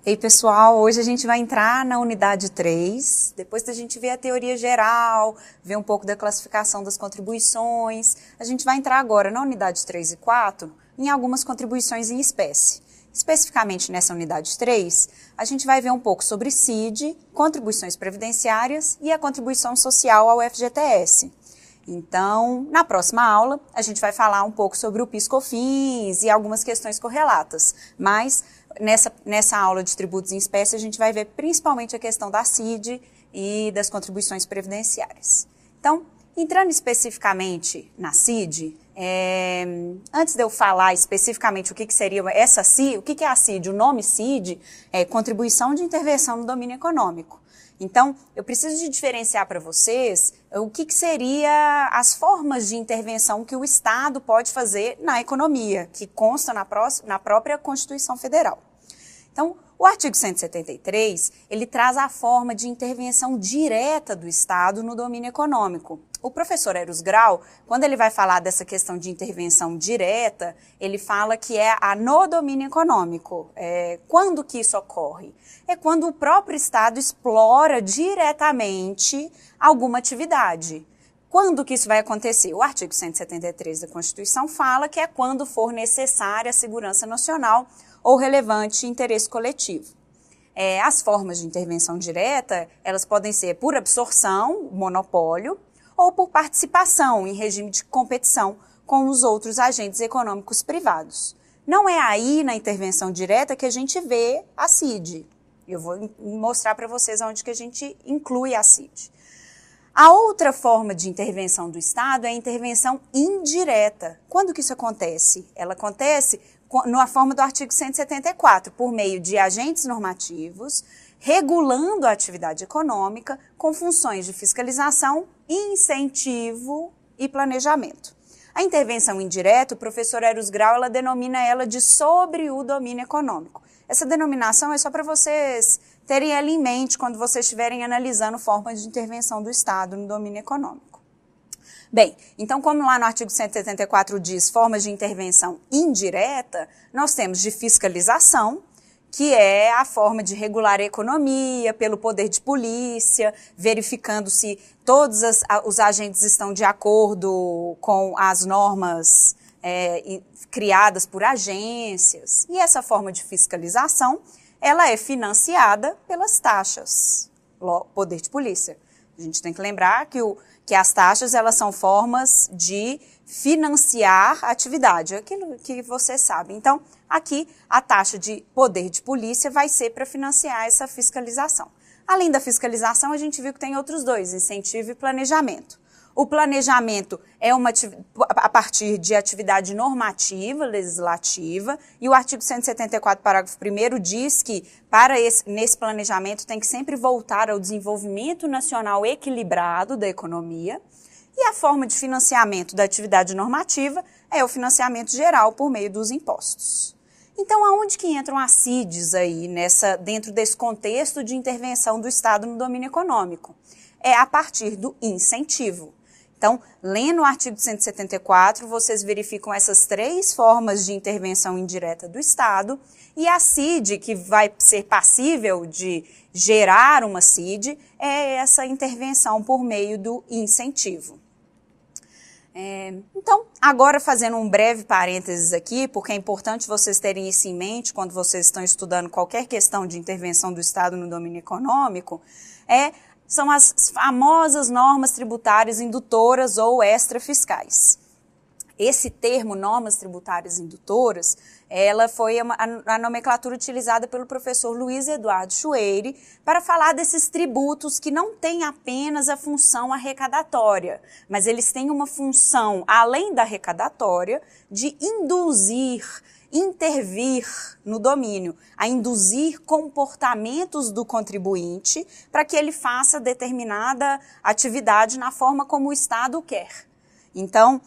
Ei, pessoal, hoje a gente vai entrar na unidade 3, depois da gente ver a teoria geral, ver um pouco da classificação das contribuições, a gente vai entrar agora na unidade 3 e 4 em algumas contribuições em espécie. Especificamente nessa unidade 3, a gente vai ver um pouco sobre CID, contribuições previdenciárias e a contribuição social ao FGTS. Então, na próxima aula, a gente vai falar um pouco sobre o PIS/COFINS e algumas questões correlatas, mas nessa aula de tributos em espécie, a gente vai ver principalmente a questão da CID e das contribuições previdenciárias. Então, entrando especificamente na CID, antes de eu falar especificamente o que seria essa CID, o que é a CID? O nome CID é Contribuição de Intervenção no Domínio Econômico. Então, eu preciso de diferenciar para vocês o que seria as formas de intervenção que o Estado pode fazer na economia, que consta na própria Constituição Federal. Então, o artigo 173, ele traz a forma de intervenção direta do Estado no domínio econômico. O professor Eros Grau, quando ele vai falar dessa questão de intervenção direta, ele fala que é no domínio econômico. Quando que isso ocorre? É quando o próprio Estado explora diretamente alguma atividade. Quando que isso vai acontecer? O artigo 173 da Constituição fala que é quando for necessária a segurança nacional ou relevante interesse coletivo. As formas de intervenção direta, elas podem ser por absorção, monopólio, ou por participação em regime de competição com os outros agentes econômicos privados. Não é aí na intervenção direta que a gente vê a CID. Eu vou mostrar para vocês onde que a gente inclui a CID. A outra forma de intervenção do Estado é a intervenção indireta. Quando que isso acontece? Ela acontece na forma do artigo 174, por meio de agentes normativos, regulando a atividade econômica com funções de fiscalização, incentivo e planejamento. A intervenção indireta, o professor Eros Grau, ela denomina ela de sobre o domínio econômico. Essa denominação é só para vocês terem ela em mente quando vocês estiverem analisando formas de intervenção do Estado no domínio econômico. Bem, então como lá no artigo 174 diz formas de intervenção indireta, nós temos de fiscalização, que é a forma de regular a economia pelo poder de polícia, verificando se todos os agentes estão de acordo com as normas criadas por agências. E essa forma de fiscalização, ela é financiada pelas taxas, poder de polícia. A gente tem que lembrar que as taxas, elas são formas de financiar a atividade, aquilo que você sabe. Então, aqui, a taxa de poder de polícia vai ser para financiar essa fiscalização. Além da fiscalização, a gente viu que tem outros dois, incentivo e planejamento. O planejamento é a partir de atividade normativa, legislativa, e o artigo 174, parágrafo 1º, diz que nesse planejamento tem que sempre voltar ao desenvolvimento nacional equilibrado da economia, e a forma de financiamento da atividade normativa é o financiamento geral por meio dos impostos. Então, aonde que entram as CIDs aí dentro desse contexto de intervenção do Estado no domínio econômico? É a partir do incentivo. Então, lendo o artigo 174, vocês verificam essas três formas de intervenção indireta do Estado, e a CID, que vai ser passível de gerar uma CID, é essa intervenção por meio do incentivo. Então, agora fazendo um breve parênteses aqui, porque é importante vocês terem isso em mente quando vocês estão estudando qualquer questão de intervenção do Estado no domínio econômico, são as famosas normas tributárias indutoras ou extrafiscais. Esse termo, normas tributárias indutoras, ela foi a nomenclatura utilizada pelo professor Luiz Eduardo Chueire para falar desses tributos que não têm apenas a função arrecadatória, mas eles têm uma função, além da arrecadatória, de induzir, intervir no domínio, a induzir comportamentos do contribuinte para que ele faça determinada atividade na forma como o Estado quer. Então,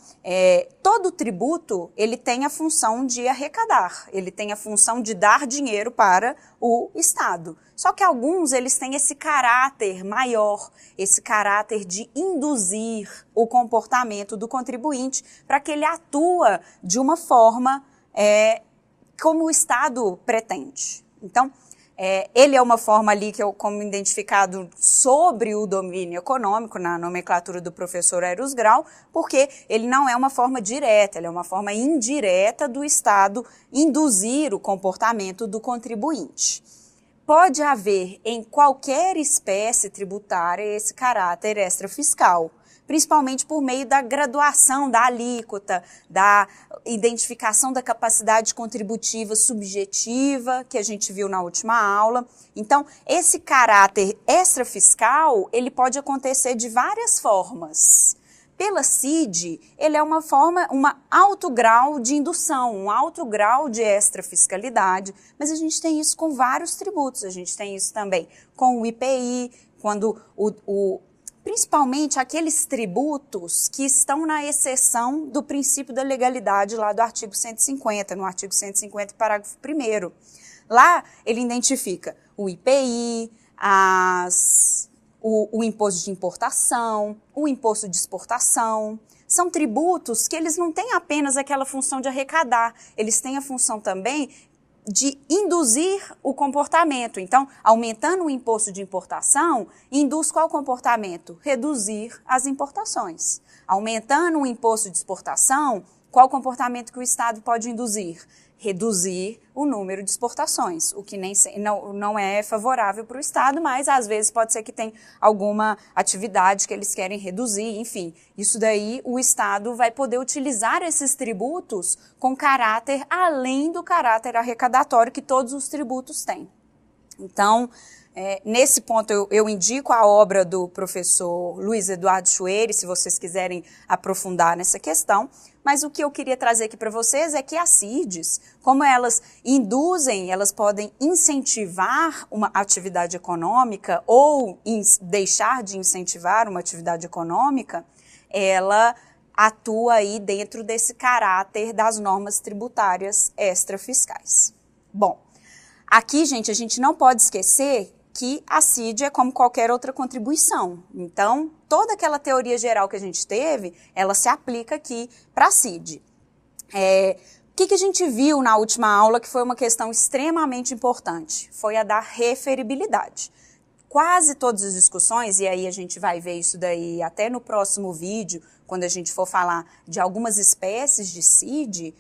todo tributo, ele tem a função de arrecadar, ele tem a função de dar dinheiro para o Estado. Só que alguns, eles têm esse caráter maior, esse caráter de induzir o comportamento do contribuinte para que ele atua de uma forma como o Estado pretende. Então, Ele é uma forma ali que como identificado sobre o domínio econômico, na nomenclatura do professor Eros Grau, porque ele não é uma forma direta, ele é uma forma indireta do Estado induzir o comportamento do contribuinte. Pode haver em qualquer espécie tributária esse caráter extrafiscal, principalmente por meio da graduação da alíquota, da identificação da capacidade contributiva subjetiva, que a gente viu na última aula. Então, esse caráter extrafiscal, ele pode acontecer de várias formas. Pela CID, ele é uma forma, um alto grau de indução, um alto grau de extrafiscalidade, mas a gente tem isso com vários tributos, a gente tem isso também com o IPI, quando principalmente aqueles tributos que estão na exceção do princípio da legalidade lá do artigo 150, no artigo 150, parágrafo 1º. Lá ele identifica o IPI, o imposto de importação, o imposto de exportação. São tributos que eles não têm apenas aquela função de arrecadar, eles têm a função também de induzir o comportamento. Então, aumentando o imposto de importação, induz qual comportamento? Reduzir as importações. Aumentando o imposto de exportação, qual comportamento que o Estado pode induzir? Reduzir o número de exportações, o que não é favorável para o Estado, mas às vezes pode ser que tenha alguma atividade que eles querem reduzir, enfim. Isso daí o Estado vai poder utilizar esses tributos com caráter além do caráter arrecadatório que todos os tributos têm. Então, nesse ponto eu indico a obra do professor Luiz Eduardo Chueire, se vocês quiserem aprofundar nessa questão. Mas o que eu queria trazer aqui para vocês é que as CIDs, como elas induzem, elas podem incentivar uma atividade econômica ou deixar de incentivar uma atividade econômica, ela atua aí dentro desse caráter das normas tributárias extrafiscais. Bom, aqui, gente, a gente não pode esquecer que a CID é como qualquer outra contribuição. Então, toda aquela teoria geral que a gente teve, ela se aplica aqui para a CID. O que a gente viu na última aula que foi uma questão extremamente importante? Foi a da referibilidade. Quase todas as discussões, e aí a gente vai ver isso daí até no próximo vídeo, quando a gente for falar de algumas espécies de CID,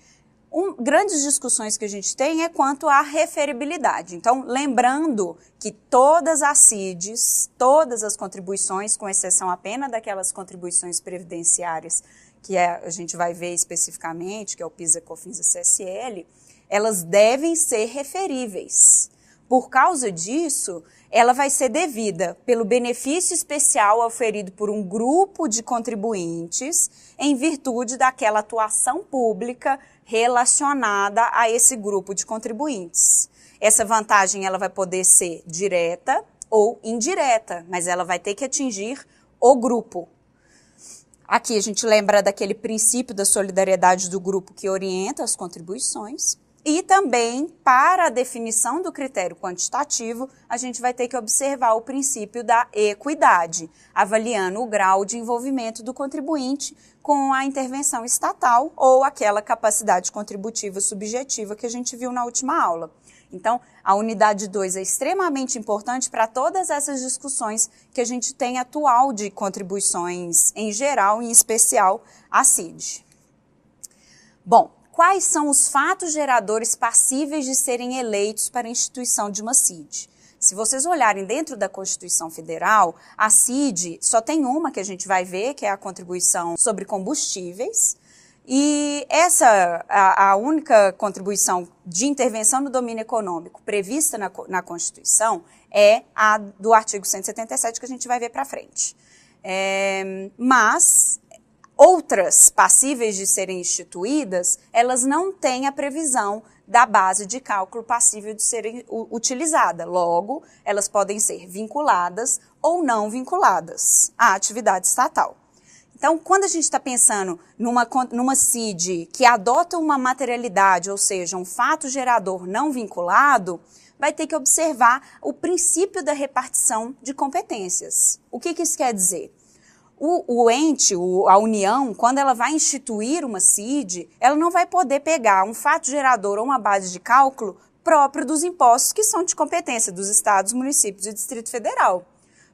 grandes discussões que a gente tem é quanto à referibilidade. Então, lembrando que todas as CIDs, todas as contribuições, com exceção apenas daquelas contribuições previdenciárias que a gente vai ver especificamente, que é o PIS, COFINS e CSL, elas devem ser referíveis. Por causa disso, ela vai ser devida pelo benefício especial oferido por um grupo de contribuintes em virtude daquela atuação pública relacionada a esse grupo de contribuintes. Essa vantagem ela vai poder ser direta ou indireta, mas ela vai ter que atingir o grupo. Aqui a gente lembra daquele princípio da solidariedade do grupo que orienta as contribuições. E também, para a definição do critério quantitativo, a gente vai ter que observar o princípio da equidade, avaliando o grau de envolvimento do contribuinte com a intervenção estatal ou aquela capacidade contributiva subjetiva que a gente viu na última aula. Então, a unidade 2 é extremamente importante para todas essas discussões que a gente tem atual de contribuições em geral, em especial a CID. Bom, quais são os fatos geradores passíveis de serem eleitos para a instituição de uma CID? Se vocês olharem dentro da Constituição Federal, a CID só tem uma que a gente vai ver, que é a contribuição sobre combustíveis. E a única contribuição de intervenção no domínio econômico prevista na Constituição é a do artigo 177, que a gente vai ver para frente. Mas outras passíveis de serem instituídas, elas não têm a previsão da base de cálculo passível de serem utilizada. Logo, elas podem ser vinculadas ou não vinculadas à atividade estatal. Então, quando a gente está pensando numa CID que adota uma materialidade, ou seja, um fato gerador não vinculado, vai ter que observar o princípio da repartição de competências. O que isso quer dizer? O ente, a União, quando ela vai instituir uma CID, ela não vai poder pegar um fato gerador ou uma base de cálculo próprio dos impostos que são de competência dos estados, municípios e Distrito Federal.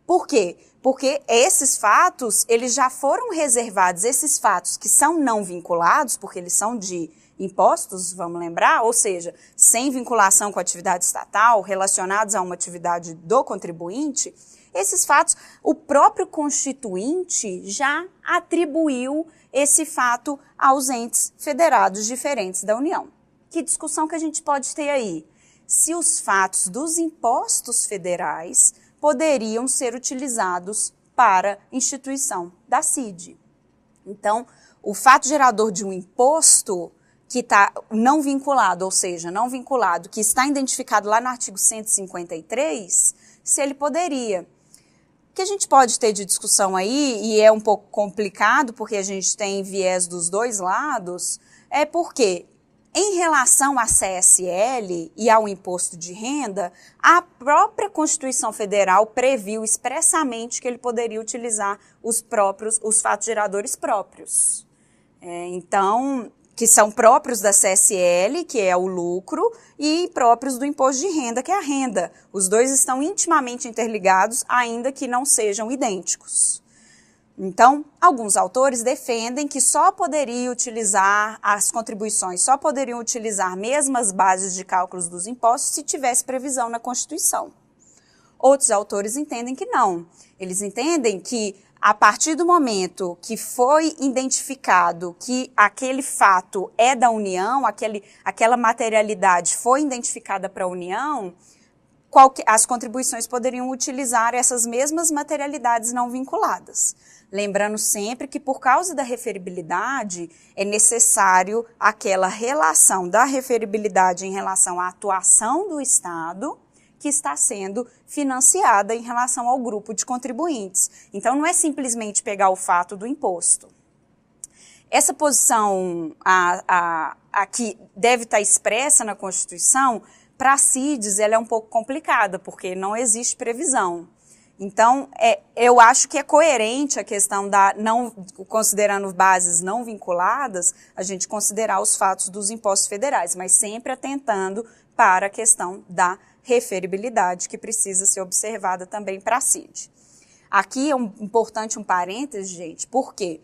Por quê? Porque esses fatos, eles já foram reservados, esses fatos que são não vinculados, porque eles são de impostos, vamos lembrar, ou seja, sem vinculação com a atividade estatal, relacionados a uma atividade do contribuinte, esses fatos, o próprio constituinte já atribuiu esse fato aos entes federados diferentes da União. Que discussão que a gente pode ter aí? Se os fatos dos impostos federais poderiam ser utilizados para instituição da CID. Então, o fato gerador de um imposto que está não vinculado, ou seja, não vinculado, que está identificado lá no artigo 153, se ele poderia. O que a gente pode ter de discussão aí, e é um pouco complicado, porque a gente tem viés dos dois lados, é porque, em relação à CSL e ao imposto de renda, a própria Constituição Federal previu expressamente que ele poderia utilizar os fatos geradores próprios. Então, que são próprios da CSL, que é o lucro, e próprios do imposto de renda, que é a renda. Os dois estão intimamente interligados, ainda que não sejam idênticos. Então, alguns autores defendem que só poderia utilizar as contribuições, só poderiam utilizar mesmas bases de cálculos dos impostos se tivesse previsão na Constituição. Outros autores entendem que não. Eles entendem que, a partir do momento que foi identificado que aquele fato é da União, aquela materialidade foi identificada para a União, as contribuições poderiam utilizar essas mesmas materialidades não vinculadas. Lembrando sempre que, por causa da referibilidade, é necessário aquela relação da referibilidade em relação à atuação do Estado que está sendo financiada em relação ao grupo de contribuintes. Então, não é simplesmente pegar o fato do imposto. Essa posição que deve estar expressa na Constituição, para a CIDs, ela é um pouco complicada, porque não existe previsão. Então, eu acho que é coerente a questão considerando bases não vinculadas, a gente considerar os fatos dos impostos federais, mas sempre atentando para a questão da referibilidade, que precisa ser observada também para a CID. Aqui é importante um parêntese, gente, por quê?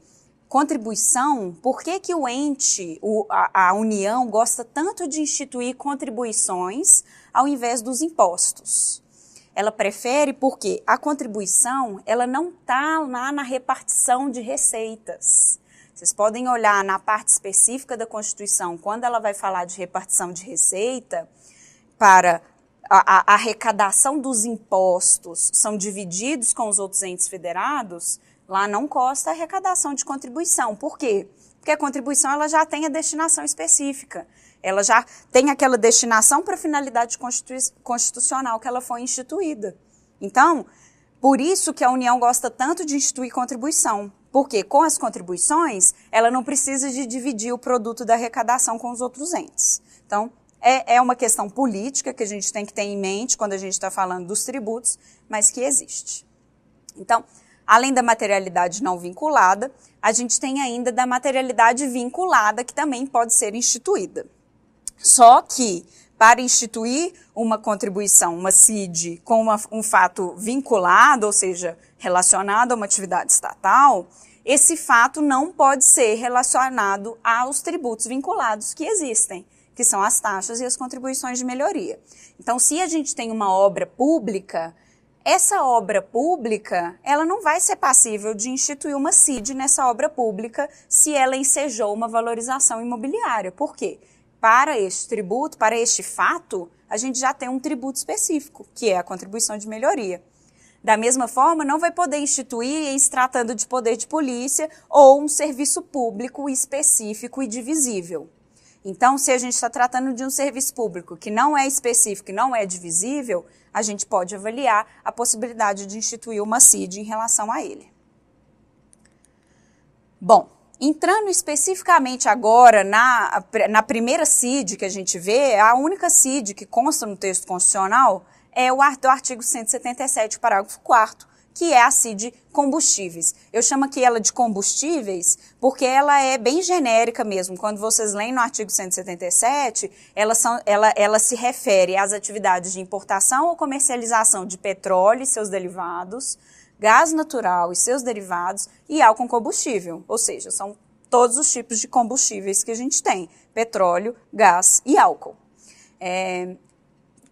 Contribuição, por que o ente, a União, gosta tanto de instituir contribuições ao invés dos impostos? Ela prefere porque a contribuição, ela não está lá na repartição de receitas. Vocês podem olhar na parte específica da Constituição, quando ela vai falar de repartição de receita, para a arrecadação dos impostos são divididos com os outros entes federados, lá não consta a arrecadação de contribuição. Por quê? Porque a contribuição ela já tem a destinação específica. Ela já tem aquela destinação para a finalidade constitucional que ela foi instituída. Então, por isso que a União gosta tanto de instituir contribuição. Porque com as contribuições, ela não precisa de dividir o produto da arrecadação com os outros entes. Então, é uma questão política que a gente tem que ter em mente quando a gente está falando dos tributos, mas que existe. Então, além da materialidade não vinculada, a gente tem ainda da materialidade vinculada, que também pode ser instituída. Só que, para instituir uma contribuição, uma CID, com um fato vinculado, ou seja, relacionado a uma atividade estatal, esse fato não pode ser relacionado aos tributos vinculados que existem, que são as taxas e as contribuições de melhoria. Então, se a gente tem uma obra pública, essa obra pública, ela não vai ser passível de instituir uma CID nessa obra pública se ela ensejou uma valorização imobiliária. Por quê? Para este tributo, para este fato, a gente já tem um tributo específico, que é a contribuição de melhoria. Da mesma forma, não vai poder instituir, em se tratando de poder de polícia, ou um serviço público específico e divisível. Então, se a gente está tratando de um serviço público que não é específico e não é divisível, a gente pode avaliar a possibilidade de instituir uma CID em relação a ele. Bom, entrando especificamente agora na primeira CID que a gente vê, a única CID que consta no texto constitucional é o do artigo 177, parágrafo 4º, que é a CID Combustíveis. Eu chamo aqui ela de combustíveis porque ela é bem genérica mesmo. Quando vocês leem no artigo 177, ela se refere às atividades de importação ou comercialização de petróleo e seus derivados, gás natural e seus derivados e álcool combustível, ou seja, são todos os tipos de combustíveis que a gente tem, petróleo, gás e álcool.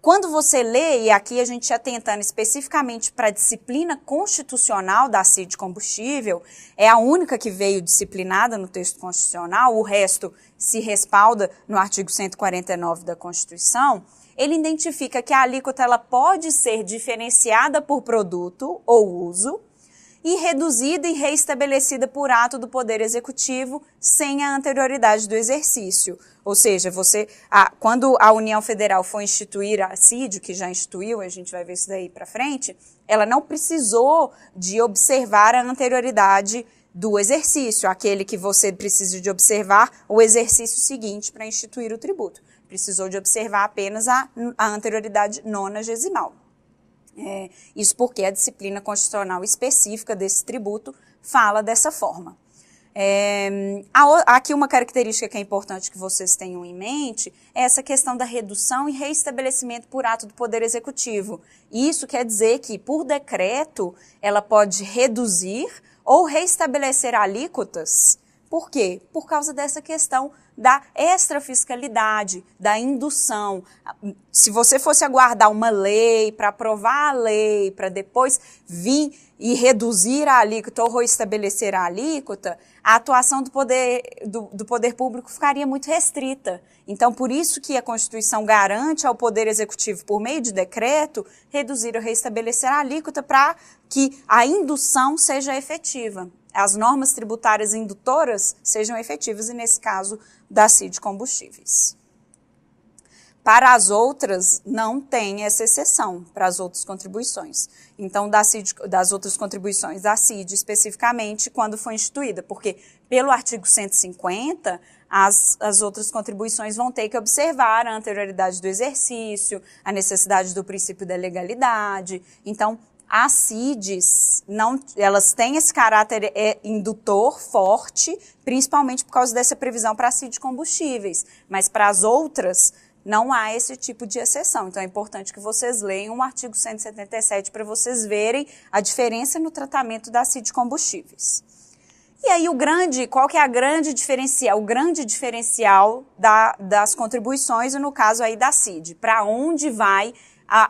Quando você lê, e aqui a gente já tentando especificamente para a disciplina constitucional da CID Combustível, é a única que veio disciplinada no texto constitucional, o resto se respalda no artigo 149 da Constituição, ele identifica que a alíquota ela pode ser diferenciada por produto ou uso, e reduzida e reestabelecida por ato do Poder Executivo sem a anterioridade do exercício. Ou seja, quando a União Federal for instituir a CID, que já instituiu, a gente vai ver isso daí para frente, ela não precisou de observar a anterioridade do exercício, aquele que você precisa de observar o exercício seguinte para instituir o tributo. Precisou de observar apenas a anterioridade nonagesimal. Isso porque a disciplina constitucional específica desse tributo fala dessa forma. Aqui uma característica que é importante que vocês tenham em mente é essa questão da redução e reestabelecimento por ato do Poder Executivo. Isso quer dizer que, por decreto, ela pode reduzir ou reestabelecer alíquotas. Por quê? Por causa dessa questão da extrafiscalidade, da indução. Se você fosse aguardar uma lei para aprovar a lei, para depois vir e reduzir a alíquota ou reestabelecer a alíquota, a atuação do poder público ficaria muito restrita. Então, por isso que a Constituição garante ao Poder Executivo, por meio de decreto, reduzir ou reestabelecer a alíquota para que a indução seja efetiva. As normas tributárias indutoras sejam efetivas e, nesse caso, da CID Combustíveis. Para as outras, não tem essa exceção, para as outras contribuições. Então, das outras contribuições da CID, especificamente, quando foi instituída, porque pelo artigo 150, as outras contribuições vão ter que observar a anterioridade do exercício, a necessidade do princípio da legalidade. Então, as CIDs, elas têm esse caráter indutor forte, principalmente por causa dessa previsão para a CID Combustíveis, mas para as outras não há esse tipo de exceção. Então é importante que vocês leiam o artigo 177 para vocês verem a diferença no tratamento da CID Combustíveis. E aí qual que é o grande diferencial das contribuições, e no caso aí da CID, para onde vai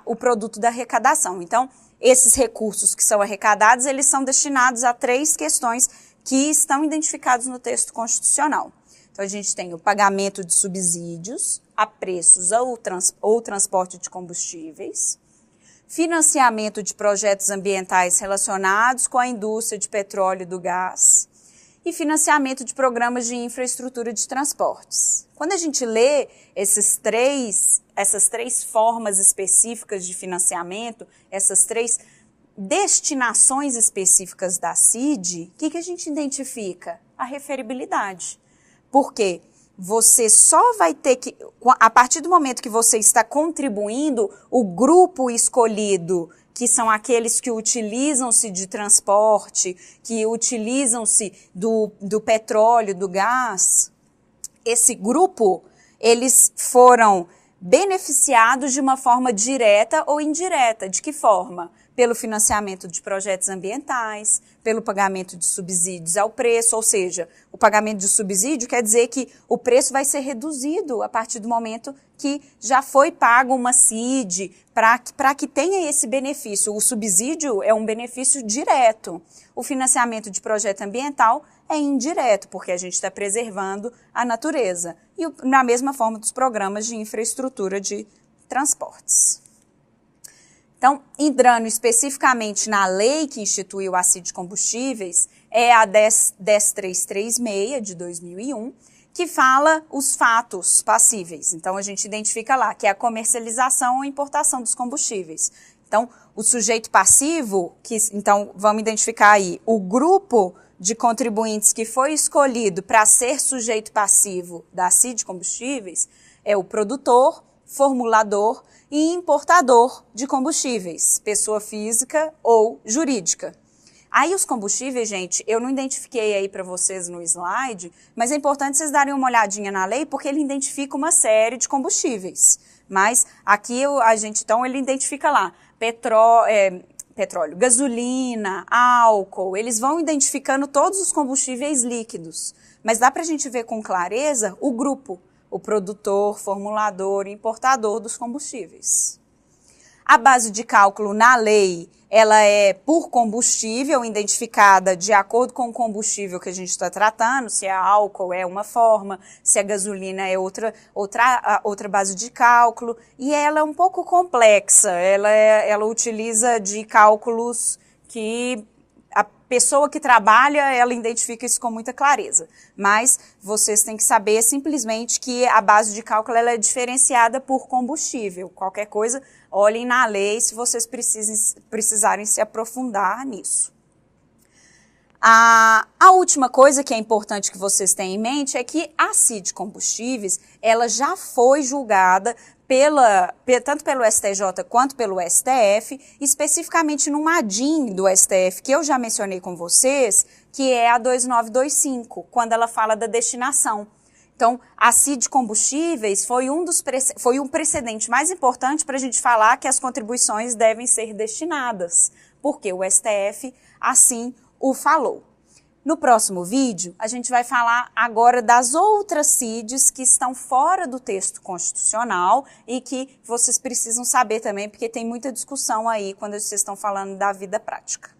o produto da arrecadação. Então, esses recursos que são arrecadados, eles são destinados a 3 questões que estão identificadas no texto constitucional. Então, a gente tem o pagamento de subsídios a preços ou transporte de combustíveis, financiamento de projetos ambientais relacionados com a indústria de petróleo e do gás e financiamento de programas de infraestrutura de transportes. Quando a gente lê essas três formas específicas de financiamento, essas 3 destinações específicas da CID, o que a gente identifica? A referibilidade. Por quê? Você só vai ter que, a partir do momento que você está contribuindo, o grupo escolhido, que são aqueles que utilizam-se de transporte, que utilizam-se do petróleo, do gás, esse grupo, eles foram beneficiados de uma forma direta ou indireta. De que forma? Pelo financiamento de projetos ambientais, pelo pagamento de subsídios ao preço, ou seja, o pagamento de subsídio quer dizer que o preço vai ser reduzido a partir do momento que já foi pago uma CID, para que tenha esse benefício. O subsídio é um benefício direto. O financiamento de projeto ambiental é indireto, porque a gente está preservando a natureza. E na mesma forma dos programas de infraestrutura de transportes. Então, entrando especificamente na lei que instituiu a CID Combustíveis, é a 10336 de 2001, que fala os fatos passíveis. Então, a gente identifica lá que é a comercialização ou importação dos combustíveis. Então, o sujeito passivo, então vamos identificar aí o grupo de contribuintes que foi escolhido para ser sujeito passivo da CID Combustíveis, é o produtor, formulador e importador de combustíveis, pessoa física ou jurídica. Aí os combustíveis, gente, eu não identifiquei aí para vocês no slide, mas é importante vocês darem uma olhadinha na lei, porque ele identifica uma série de combustíveis. Mas aqui então ele identifica lá petróleo, gasolina, álcool, eles vão identificando todos os combustíveis líquidos. Mas dá para a gente ver com clareza o grupo, o produtor, formulador e importador dos combustíveis. A base de cálculo na lei, ela é por combustível, identificada de acordo com o combustível que a gente está tratando, se é álcool é uma forma, se é gasolina é outra base de cálculo, e ela é um pouco complexa, ela utiliza de cálculos que a pessoa que trabalha, ela identifica isso com muita clareza, mas vocês têm que saber simplesmente que a base de cálculo ela é diferenciada por combustível. Qualquer coisa, olhem na lei se vocês precisarem se aprofundar nisso. A última coisa que é importante que vocês tenham em mente é que a CID Combustíveis, ela já foi julgada tanto pelo STJ quanto pelo STF, especificamente numa ADIM do STF, que eu já mencionei com vocês, que é a 2925, quando ela fala da destinação. Então, a CID Combustíveis foi um precedente mais importante para a gente falar que as contribuições devem ser destinadas, porque o STF assim o falou. No próximo vídeo, a gente vai falar agora das outras CIDs que estão fora do texto constitucional e que vocês precisam saber também, porque tem muita discussão aí quando vocês estão falando da vida prática.